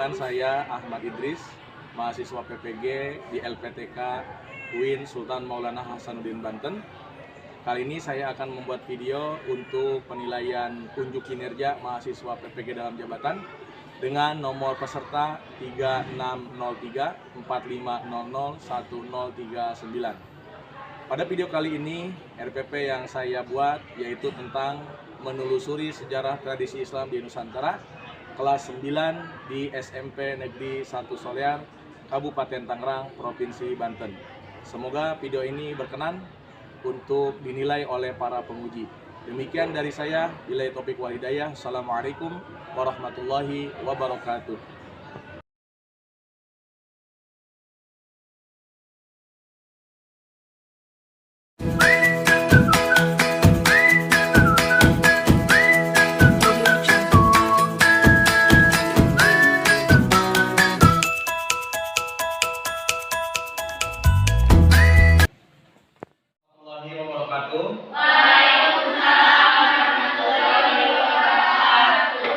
Perkenalkan, saya Ahmad Idris, mahasiswa PPG di LPTK UIN Sultan Maulana Hasanuddin Banten. Kali ini saya akan membuat video untuk penilaian unjuk kinerja mahasiswa PPG dalam jabatan dengan nomor peserta 3603 4500 1039. Pada video kali ini, RPP yang saya buat yaitu tentang menelusuri sejarah tradisi Islam di Nusantara, kelas 9 di SMP Negeri 1 Solear, Kabupaten Tangerang, Provinsi Banten. Semoga video ini berkenan untuk dinilai oleh para penguji. Demikian dari saya, billahi taufiq wal hidayah. Assalamualaikum warahmatullahi wabarakatuh. Waalaikumsalam warahmatullahi wabarakatuh.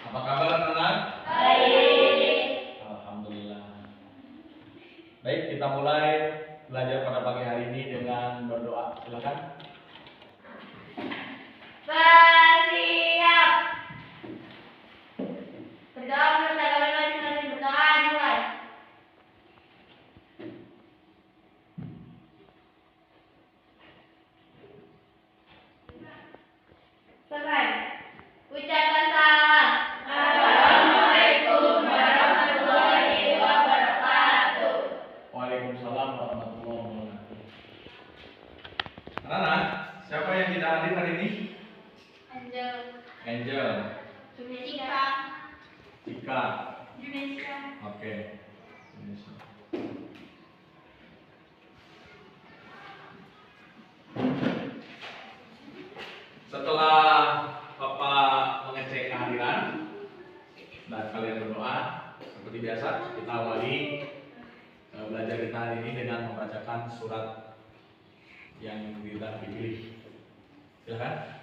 Apa kabar anak-anak? Baik. Alhamdulillah. Baik, kita mulai belajar pada pagi hari ini dengan berdoa. Silakan. Bersiap. Berdoa menurut agama masing-masing. Berdoa dimulai. Selesai. Ucapkan salam. Assalamualaikum warahmatullahi wabarakatuh. Waalaikumsalam warahmatullahi wabarakatuh. Anak-anak, siapa yang tidak hadir hari ini? Angel. Angel, Jumeika. Cika. Jumeika. Oke. Indonesia. Setelah Bapak mengecek kehadiran dan kalian berdoa, seperti biasa kita awali belajar kita hari ini dengan membacakan surat yang kita pilih. Silakan.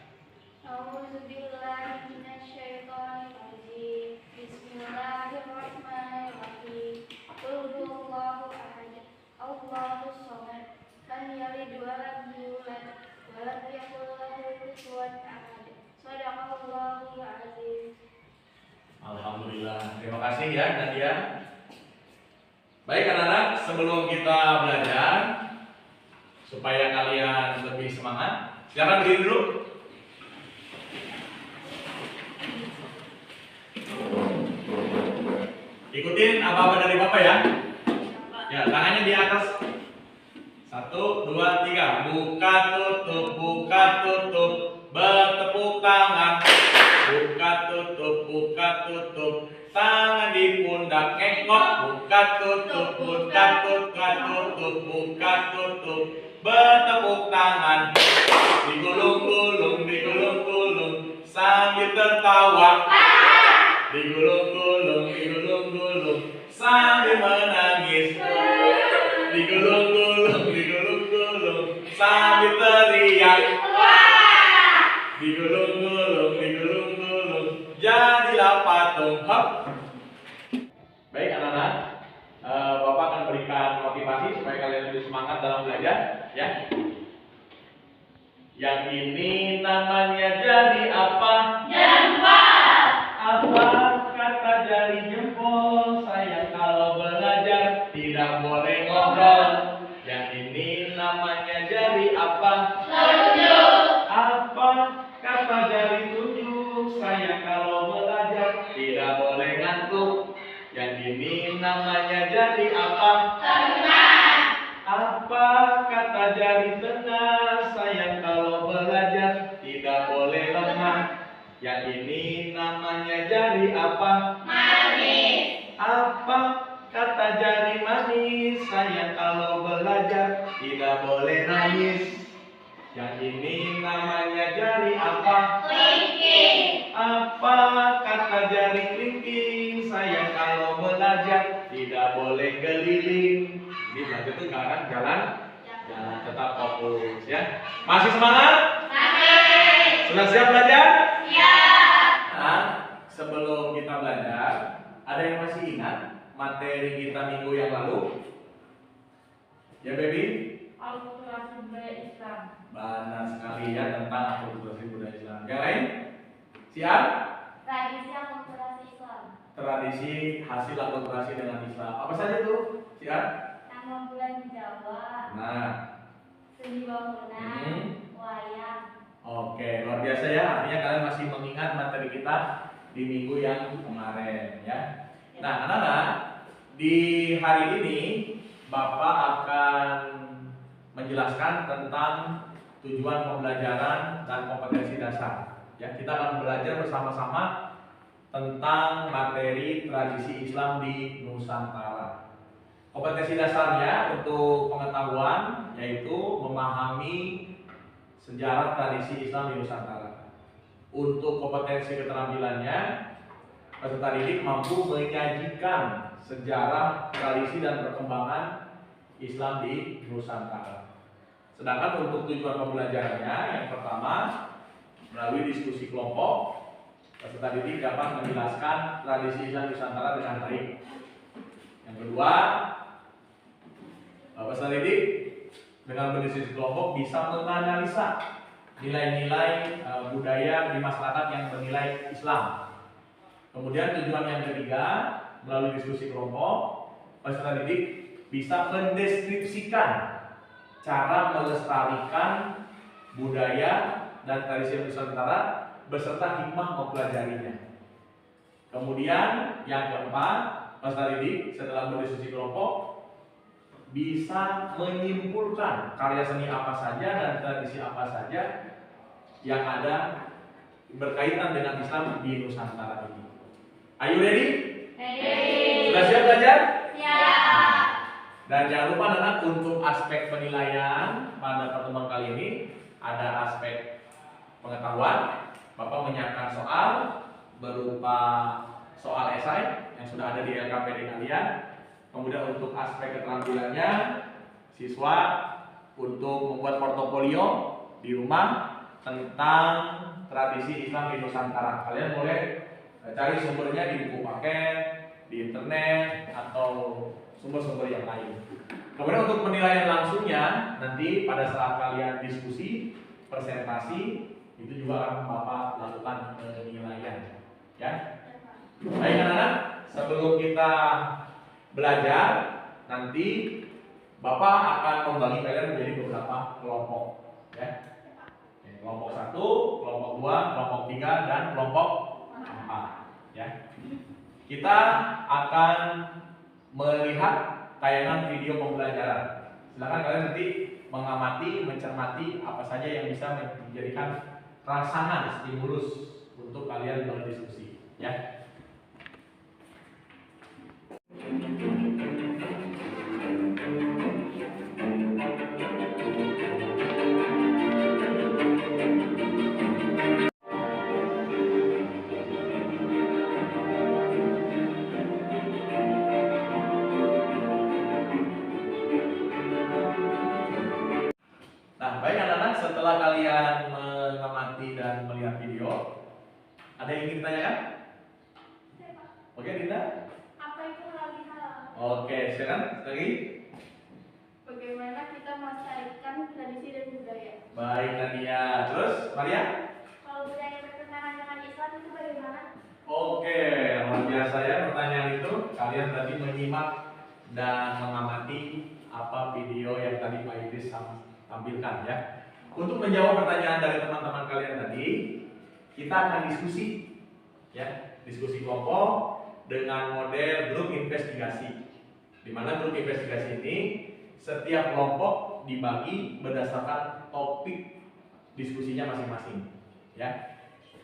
A'udzubillahi minasyaitonirrajim. Bismillahirrahmanirrahim. Qul huwallahu ahad. Allahus samad. Lam yalid wa lam yulad wa lam yakul lahu kufuwan ahad. Shadaqallahul azim. Alhamdulillah. Terima kasih ya Nadia. Baik anak-anak, sebelum kita belajar supaya kalian lebih semangat, silakan berdiri dulu. Ikutin apa-apa dari Bapak ya. Ya, tangannya di atas. 1, 2, 3. Buka tutup, buka tutup. Bertepuk tangan. Buka tutup. Tangan di pundak engkok. Buka tutup, buka tutup. Buka tutup. Bertepuk tangan. Digulung-gulung, digulung-gulung sambil tertawa. Digulung-gulung sambil menangis. Digulung-gulung sambil teriak. Digulung-gulung jadilah patung. Hop. Baik anak-anak, Bapak akan berikan motivasi supaya kalian lebih semangat dalam belajar ya. Yang ini namanya jadi apa? Jempol. Apa kata jari jempol? Sayang kalau belajar tidak boleh ngobrol. Yang ini namanya jari apa? Telunjuk. Apa kata jari tunjuk? Sayang kalau belajar tidak boleh ngantuk. Yang ini namanya jari apa? Tengah. Apa kata jari tengah? Sayang kalau belajar tidak boleh lengah. Yang ini namanya jari apa? Manis. Apa kata jari manis? Sayang kalau belajar tidak boleh nangis. Yang ini namanya jari apa? Kelingking. Apa kata jari kelingking? Sayang kalau belajar tidak boleh keliling. Ini belajar tuh kan jalan tetap fokus ya. Masih semangat? Masih. Sudah siap belajar? Siap. Nah, sebelum kita belajar, Ada yang masih ingat materi kita minggu yang lalu? Ya, baby? Akulturasi budaya Islam. Benar sekali ya, tentang akulturasi budaya Islam. Yang lain? Siap? Tradisi akulturasi Islam. Tradisi hasil akulturasi dengan Islam. Apa saja tuh? Siap? Nama bulan Jawa. Nah. Seni bangunan. Wayang. Oke, luar biasa ya. Artinya kalian masih mengingat materi kita di minggu yang kemarin ya. Nah, anak-anak, di hari ini Bapak akan menjelaskan tentang tujuan pembelajaran dan kompetensi dasar. Ya, kita akan belajar bersama-sama tentang materi tradisi Islam di Nusantara. Kompetensi dasarnya untuk pengetahuan yaitu memahami sejarah tradisi Islam di Nusantara. Untuk kompetensi keterampilannya, peserta didik mampu menyajikan sejarah, tradisi dan perkembangan Islam di Nusantara. Sedangkan untuk tujuan pembelajarannya, yang pertama melalui diskusi kelompok, peserta didik dapat menjelaskan tradisi Islam Nusantara dengan baik. Yang kedua, peserta didik dengan berdiskusi kelompok bisa menganalisa nilai-nilai budaya di masyarakat yang bernilai Islam. Kemudian tujuan yang ketiga, melalui diskusi kelompok, peserta didik bisa mendeskripsikan cara melestarikan budaya dan tradisi Nusantara beserta hikmah mempelajarinya. Kemudian yang keempat, peserta didik setelah berdiskusi kelompok bisa menyimpulkan karya seni apa saja dan tradisi apa saja yang ada berkaitan dengan Islam di Nusantara ini. Are you ready? Ready. Sudah siap belajar? Siap. Dan jangan lupa anak, untuk aspek penilaian pada pertemuan kali ini ada aspek pengetahuan. Bapak menyiapkan soal berupa soal esai yang sudah ada di LKPD kalian. Kemudian untuk aspek keterampilannya, siswa untuk membuat portofolio di rumah tentang tradisi Islam di Nusantara. Kalian boleh cari sumbernya di buku paket, di internet, atau sumber-sumber yang lain. Kemudian untuk penilaian langsungnya, nanti pada saat kalian diskusi, presentasi, itu juga akan Bapak lakukan penilaian. Ya. Baik anak-anak, sebelum kita belajar, nanti Bapak akan membagi kalian menjadi beberapa kelompok. Ya. Kelompok 1, kelompok 2, kelompok 3, dan kelompok 4. Ya. Kita akan melihat tayangan video pembelajaran. Silakan kalian nanti mengamati, mencermati apa saja yang bisa menjadikan rangsangan, stimulus untuk kalian berdiskusi. Ya. Setelah kalian mengamati dan melihat video, ada yang ingin ditanyakan? Oke, Dinda? Apa itu halal bihalal? Oke, silakan lagi. Bagaimana kita melestarikan tradisi dan budaya? Baik, Nadia. Terus, Maria? Kalau budaya bertentangan dengan Islam itu bagaimana? Oke, luar biasa ya pertanyaan itu. Kalian tadi menyimak dan mengamati apa video yang tadi Pak Idris tampilkan ya. Untuk menjawab pertanyaan dari teman-teman kalian tadi, kita akan diskusi, ya, diskusi kelompok dengan model grup investigasi. Di mana grup investigasi ini setiap kelompok dibagi berdasarkan topik diskusinya masing-masing. Ya,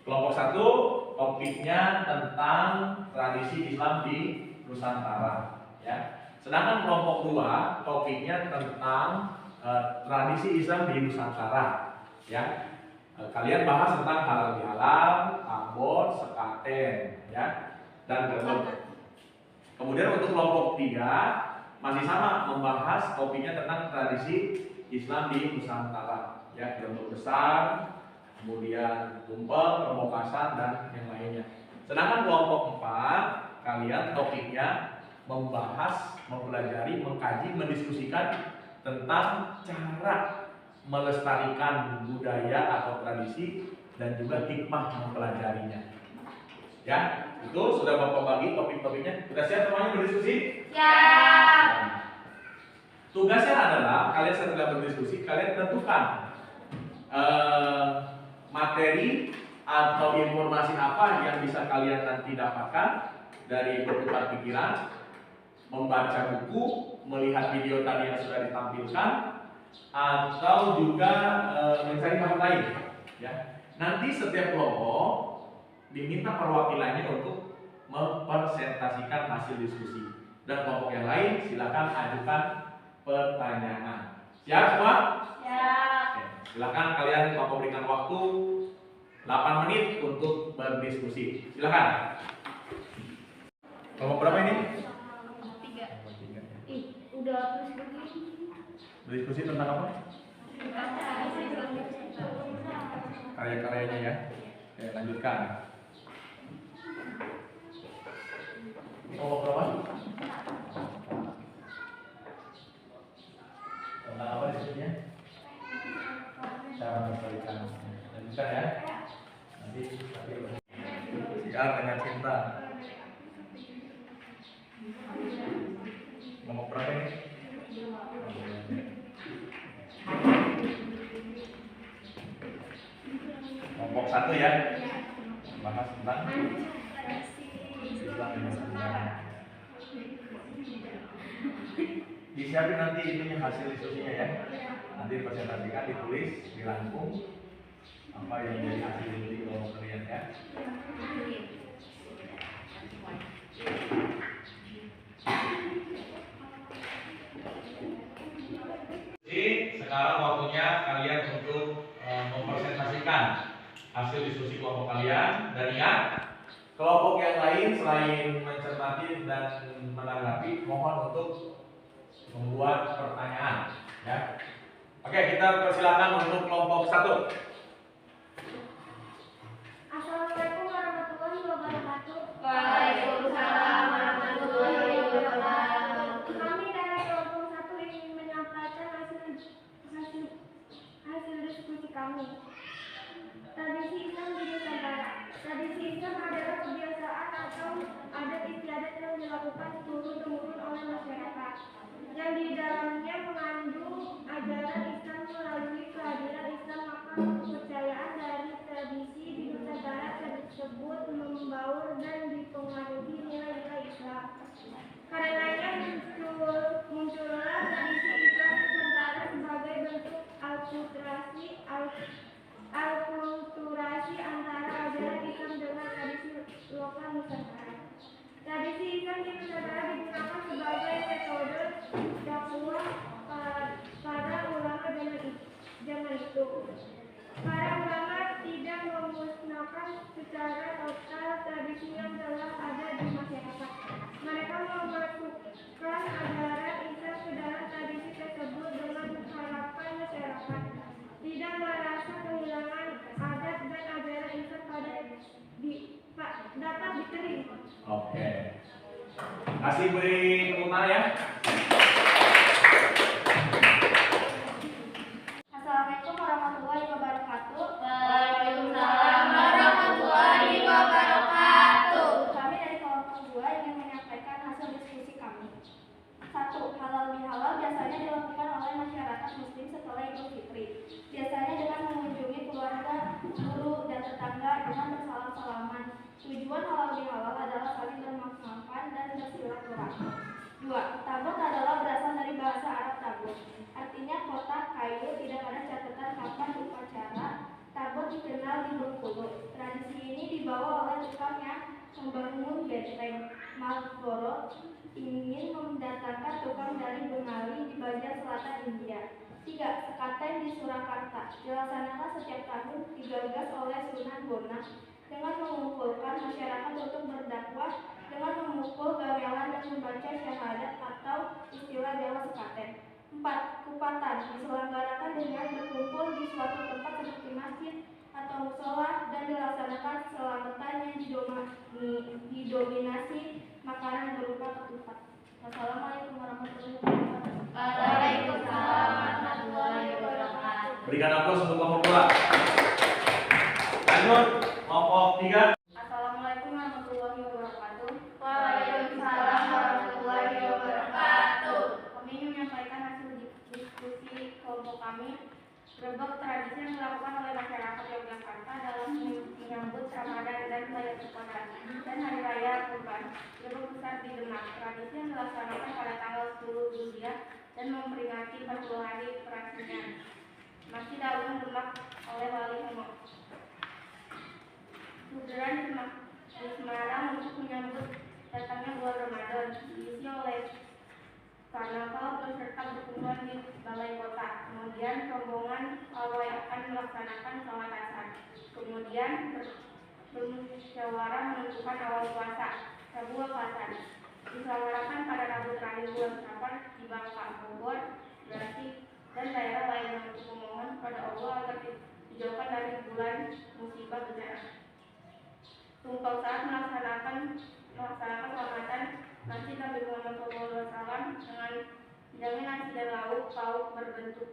kelompok 1 topiknya tentang tradisi Islam di Nusantara. Ya, sedangkan kelompok 2 topiknya tentang tradisi Islam di Nusantara, ya. Kalian bahas tentang halal bihalal, ambon, sekaten, ya, dan berikut. Kemudian untuk kelompok 3 masih sama membahas topiknya tentang tradisi Islam di Nusantara, ya, bentuk besar, kemudian tumpeng, pembokasan dan yang lainnya. Sedangkan kelompok 4 kalian topiknya membahas, mempelajari, mengkaji, mendiskusikan tentang cara melestarikan budaya atau tradisi dan juga hikmah mempelajarinya. Ya, itu sudah Bapak bagi topik-topiknya. Sudah siap semuanya berdiskusi? Siap. Tugasnya adalah kalian setelah berdiskusi, kalian tentukan materi atau informasi apa yang bisa kalian nanti dapatkan dari bertukar pikiran, membaca buku, melihat video tadi yang sudah ditampilkan, atau juga mencari bahan lain. Ya, nanti setiap kelompok diminta perwakilannya untuk mempresentasikan hasil diskusi, dan kelompok yang lain silakan ajukan pertanyaan. Siap semua? Siap. Oke, silakan kalian Bapak berikan waktu 8 menit untuk berdiskusi. Silakan. Kelompok berapa ini? 3. Kelompok 3. Ih, udah terus begini. Berdiskusi tentang apa? Karya-karyanya ya. Oke, lanjutkan. Kelompok berapa? Tentang apa diskusinya? Cara melestarikan. Lanjutkan ya. Nanti siar dengan cinta. Kelompok berapa ini? Kelompok 1 ya. Bahas tentang Islam dan sejarah. Disiapin nanti itunya hasil diskusinya ya. Nanti dipresentasikan, ditulis, dirangkum apa yang jadi hasil diskusi kelompok kalian ya. Jadi sekarang waktunya kalian untuk mempresentasikan hasil diskusi kelompok kalian, dan ingat kelompok yang lain selain mencermati dan menanggapi, mohon untuk membuat pertanyaan ya. Oke, kita persilakan untuk kelompok 1. Assalamualaikum warahmatullahi wabarakatuh. Waalaikumsalam warahmatullahi wabarakatuh. Kami dari kelompok 1 ingin menyampaikan hasil diskusi kami. Tradisi Islam di Nusantara. Tradisi Islam adalah kebiasaan atau adat istiadat yang dilakukan turun-temurun oleh masyarakat, yang di dalamnya mengandung ajaran Islam melalui kehadiran Islam, maka kepercayaan dari tradisi di Nusantara tersebut membaur dan dipengaruhi nilai-nilai Islam. Karenanya muncullah tradisi Islam Nusantara sebagai bentuk alkulturasi antara ajaran Islam dengan tradisi lokal Nusantara. Tradisi Islam di Nusantara digunakan sebagai metode dakwah para ulama zaman itu. Para ulama tidak memusnahkan secara total tradisi yang telah ada di masyarakat. Mereka memasukkan ajaran Islam ke dalam tradisi tersebut dengan harapan masyarakat tidak merasa kehilangan adat dan ajaran Islam dapat diterima. Oke. Kasih beri tepuk tangan ya. Assalamualaikum warahmatullahi wabarakatuh. Waalaikumsalam warahmatullahi wabarakatuh. Kami dari kelompok 2 ingin menyampaikan hasil diskusi kami. 1. Halal bihalal biasanya dilakukan oleh masyarakat muslim setelah Idul Fitri. Biasanya dengan mengunjungi keluarga, guru, dan tetangga dengan bersalam-salaman. Tujuan halal bihalal adalah saling bermaaf-maafan dan bersilaturahmi. 2. Tabut adalah berasal dari bahasa Arab tabut. Artinya kotak kayu, tidak ada catatan kapan upacara. Tabut dikenal di Bengkulu. Tradisi ini dibawa oleh tukang yang membangun benteng. Marlborough ingin mendatangkan tukang dari Bengali di bagian selatan India. 3. Sekaten di Surakarta dilaksanakan setiap tahun, digagas oleh Sunan Bonang dengan mengumpulkan masyarakat untuk berdakwah dengan memukul gamelan dan membaca syahadat atau istilah Jawa sekaten. 4. Kupatan diselenggarakan dengan berkumpul di suatu tempat seperti masjid atau musola dan dilaksanakan selamatan yang didominasi Wassalamualaikum warahmatullahi wabarakatuh. Waalaikumsalam warahmatullahi wabarakatuh. Berikan aplaus untuk kelompok 2. Lanjut, kelompok 3. Assalamualaikum warahmatullahi wabarakatuh. Waalaikumsalam warahmatullahi wabarakatuh. Kami ingin menyampaikan hasil diskusi kelompok kami. Berbagai tradisi yang dilakukan oleh masyarakat Yogyakarta dalam menyambut Ramadan dan Lailatul Qadar dan Hari Raya Kurban Lebak Besar di Demak. Tradisi yang dilaksanakan pada tanggal 10 Zulhijjah dan memperingati 40 hari perayaan Masjid Agung Demak oleh Wali Songo. Hudran di Semarang untuk menyambut datangnya bulan Ramadan diisi oleh karnaval beserta pertemuan di Balai Kota. Kemudian rombongan pawai akan melaksanakan sholat asar. Kemudian bermusyawarah menentukan awal puasa, Rabu Al-Fajr. Diselenggarakan pada Rabu terakhir bulan Safar di Bangka, Bogor, Gresik, dan daerah lainnya untuk memohon kepada Allah agar dijauhkan dari bulan musibah bencana. Tumpang saat melaksanakan Ramadan, Masjid Nabi Muhammad SAW dengan hidangan nasi dan lauk pauk berbentuk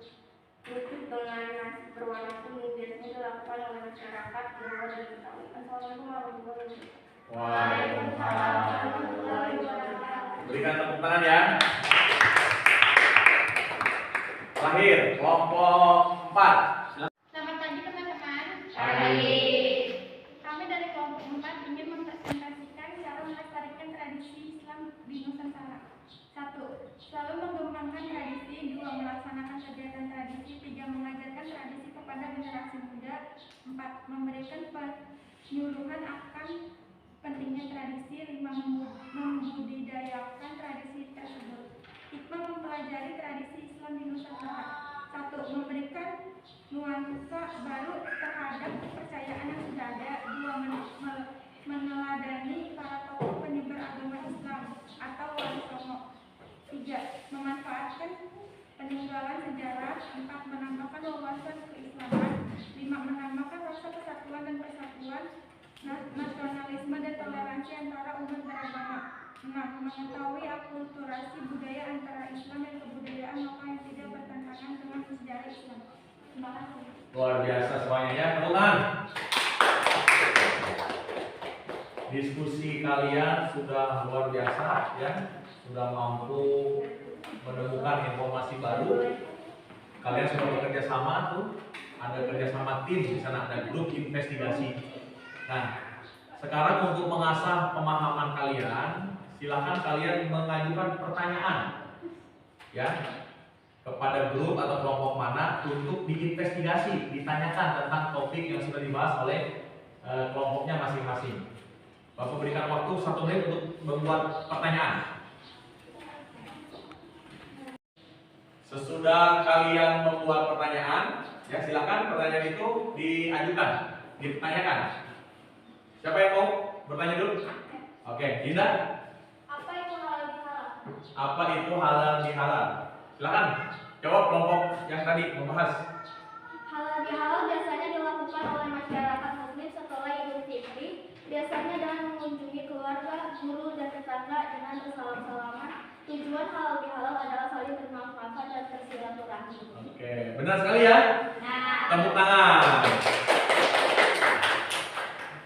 lucu dengan nasi berwarna kuning biasanya dilakukan oleh masyarakat Jawa dan Betawi. Assalamualaikum warahmatullahi wabarakatuh. Waalaikumsalam warahmatullahi wabarakatuh. Berikan tepuk tangan ya. Terakhir, kelompok 4. Selamat pagi teman-teman. Pagi. Kami dari kelompok 4 ingin mempresentasikan cara melestarikan tradisi Islam di Nusantara. 1. Selalu mengembangkan tradisi. 2. Melaksanakan kegiatan tradisi. 3. Mengajarkan tradisi kepada generasi muda. 4. Memberikan penyuluhan akan pentingnya tradisi. 5. Membudidayakan tradisi tersebut. Hikmah mempelajari tradisi Islam di Nusantara. 1. Memberikan nuansa baru terhadap kepercayaan yang sudah ada. 2. Meneladani para tokoh penyebar agama Islam atau Wali Songo. 3. Memanfaatkan peninggalan sejarah. 4. Menambahkan wawasan keislaman. 5. Menambahkan rasa persatuan dan persatuan, nasionalisme dan toleransi antara umat beragama. 6. Mengetahui akulturasi budaya antara Islam dan kebudayaan lokal yang tidak bertentangan dengan sejarah Islam. Terima kasih. Luar biasa semuanya ya, teman-teman. Diskusi kalian sudah luar biasa ya, sudah mampu menemukan informasi baru. Kalian sudah bekerja sama tuh, ada kerjasama tim di sana, ada grup investigasi. Nah, sekarang untuk mengasah pemahaman kalian, silakan kalian mengajukan pertanyaan ya kepada grup atau kelompok mana untuk diinvestigasi, ditanyakan tentang topik yang sudah dibahas oleh kelompoknya masing-masing. Bapak berikan waktu 1 menit untuk membuat pertanyaan. Sesudah kalian membuat pertanyaan, ya silakan pertanyaan itu diajukan, ditanyakan. Siapa yang mau bertanya dulu? Oke, Dinda. Apa itu halal bihalal? Apa itu halal bihalal? Silakan jawab kelompok yang tadi membahas. Halal bihalal biasanya dilakukan oleh masyarakat muslim setelah Idul Fitri, biasanya dengan mengunjungi keluarga, guru, dan tetangga dengan bersalam-salaman. Tujuan halal bihalal adalah saling bermanfaat dan bersilaturahmi. Oke, benar sekali ya. Nah, Tepuk tangan.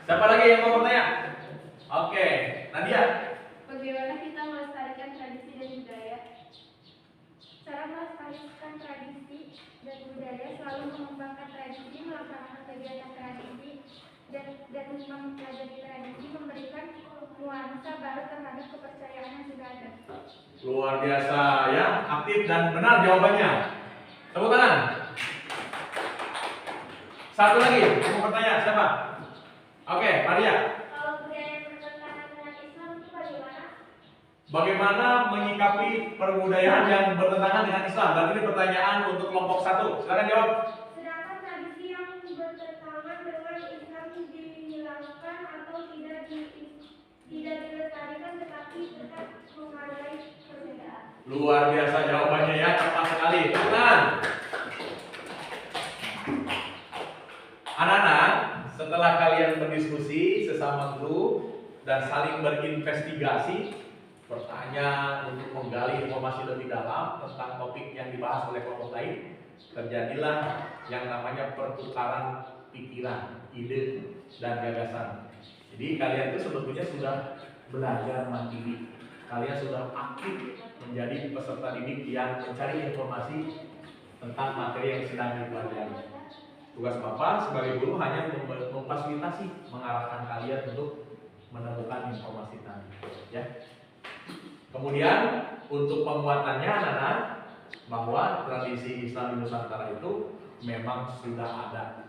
Siapa lagi yang mau bertanya? Oke, Nadia. Bagaimana kita melestarikan tradisi dan budaya? Cara melestarikan tradisi dan budaya selalu mengembangkan tradisi, melaksanakan kegiatan tradisi, dan mempelajari tradisi, memberikan nuansa baru terhadap kepercayaan yang sudah ada. Luar biasa ya, aktif dan benar jawabannya. Tepuk tangan. Satu lagi, mau bertanya siapa? Oke, Maria. Kalau budaya yang bertentangan dengan Islam itu bagaimana? Bagaimana menyikapi perbudayaan yang bertentangan dengan Islam? Berarti ini pertanyaan untuk kelompok 1. Silakan jawab. Sedangkan tradisi yang bertentangan dengan Islam dihilangkan atau tidak dilestarikan tetapi tetap menghargai perbedaan. Luar biasa jawabannya ya, cepat sekali. Tangan. Anak-anak, setelah kalian berdiskusi sesama grup dan saling berinvestigasi, bertanya, untuk menggali informasi lebih dalam tentang topik yang dibahas oleh kelompok lain, terjadilah yang namanya pertukaran pikiran, ide, dan gagasan. Jadi kalian itu sebetulnya sudah belajar mandiri, kalian sudah aktif menjadi peserta didik yang mencari informasi tentang materi yang sedang dipelajari. Tugas Bapak sebagai guru hanya memfasilitasi, mengarahkan kalian untuk menemukan informasi tadi, ya. Kemudian untuk penguatannya anak-anak, bahwa tradisi Islam di Nusantara itu memang sudah ada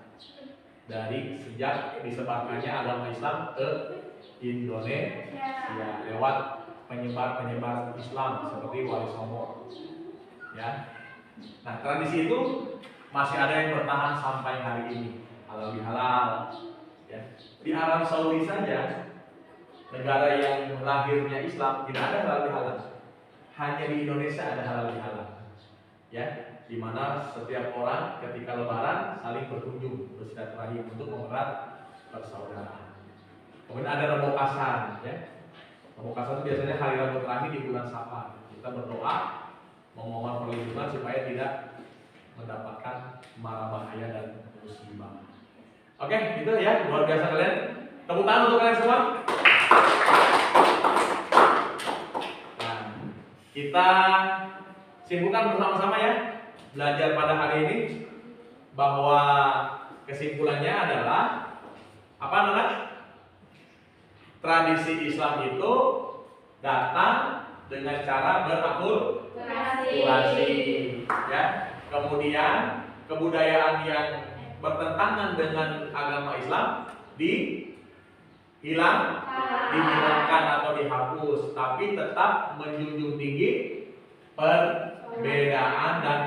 dari sejak disebarkannya agama Islam ke Indonesia lewat penyebar-penyebar Islam seperti Wali Songo, ya. Nah, tradisi itu masih ada yang bertahan sampai hari ini, halal bihalal, ya. Di Arab Saudi saja, negara yang lahirnya Islam, tidak ada halal bihalal. Hanya di Indonesia ada halal bihalal, ya, di mana setiap orang ketika lebaran saling berkunjung, bersilaturahim untuk mempererat persaudaraan. Kemudian ada Rebo Kasan, ya. Rebo Kasan itu biasanya hari Rabu terakhir di bulan Safar. Kita berdoa memohon perlindungan supaya tidak mendapatkan mara bahaya dan musibah. Oke, itu ya, luar biasa kalian. Tepuk tangan untuk kalian semua. Nah, kita simpulkan bersama-sama ya, belajar pada hari ini, bahwa kesimpulannya adalah apa anak-anak? Tradisi Islam itu datang dengan cara berakulturasi, ya. Kemudian kebudayaan yang bertentangan dengan agama Islam dihilangkan atau dihapus, tapi tetap menjunjung tinggi perbedaan dan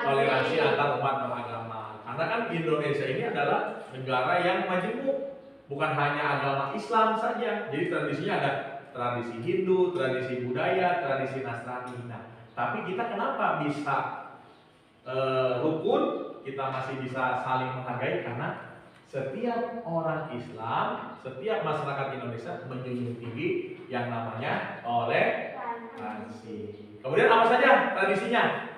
toleransi antar umat beragama. Karena kan Indonesia ini adalah negara yang majemuk, bukan hanya agama Islam saja. Jadi tradisinya ada tradisi Hindu, tradisi budaya, tradisi Nasrani. Nah, tapi kita kenapa bisa rukun, kita masih bisa saling menghargai? Karena setiap orang Islam, setiap masyarakat Indonesia menjunjung tinggi yang namanya toleransi. Kemudian apa saja tradisinya?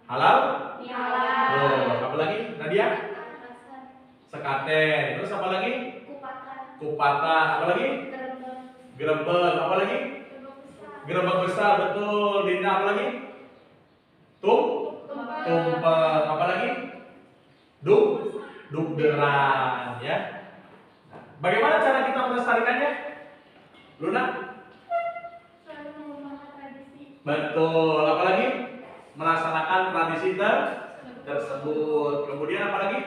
Halal? Terus apa lagi? Nadia? Sekaten. Terus apa lagi? Kupatan. Apa lagi? Gerebek. Apa lagi? Gerebek besar, betul. Dinda, apa lagi? Tumpeng. Apa lagi? Dugderan, ya. Bagaimana cara kita melestarikannya? Luna? Betul. Apa lagi? Melaksanakan tradisi tersebut. Kemudian apa lagi?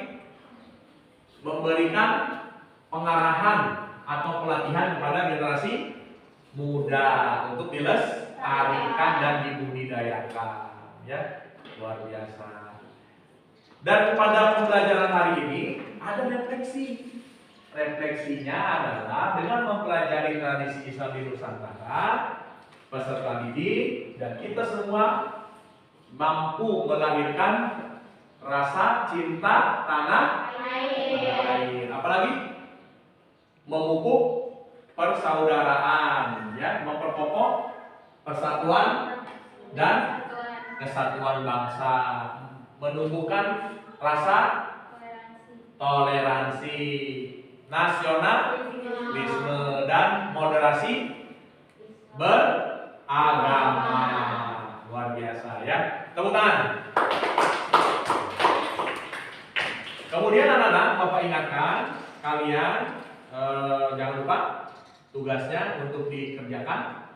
Memberikan pengarahan atau pelatihan kepada generasi muda untuk dilestarikan dan dibudidayakan, ya. Luar biasa. Dan pada pembelajaran hari ini ada refleksi. Refleksinya adalah dengan mempelajari tradisi Islam di Nusantara, peserta didik dan kita semua mampu melahirkan rasa cinta tanah air. Apalagi memupuk persaudaraan, ya, memperkokoh persatuan dan kesatuan bangsa, menumbuhkan rasa toleransi, nasionalisme, dan moderasi beragama. Luar biasa, ya. Tepuk tangan. Kemudian anak-anak, Bapak ingatkan kalian jangan lupa tugasnya untuk dikerjakan,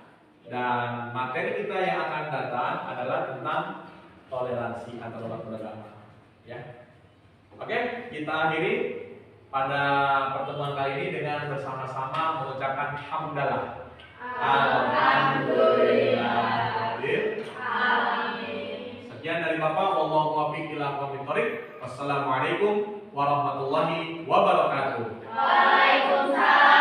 dan materi kita yang akan datang adalah tentang toleransi antar umat beragama, ya. Oke, kita akhiri pada pertemuan kali ini dengan bersama-sama mengucapkan hamdalah. Alhamdulillah. Amin. Sekian dari Bapak. Wallahu muwaffiq ila aqwamit thoriq. Wassalamualaikum warahmatullahi wabarakatuh. Waalaikumsalam.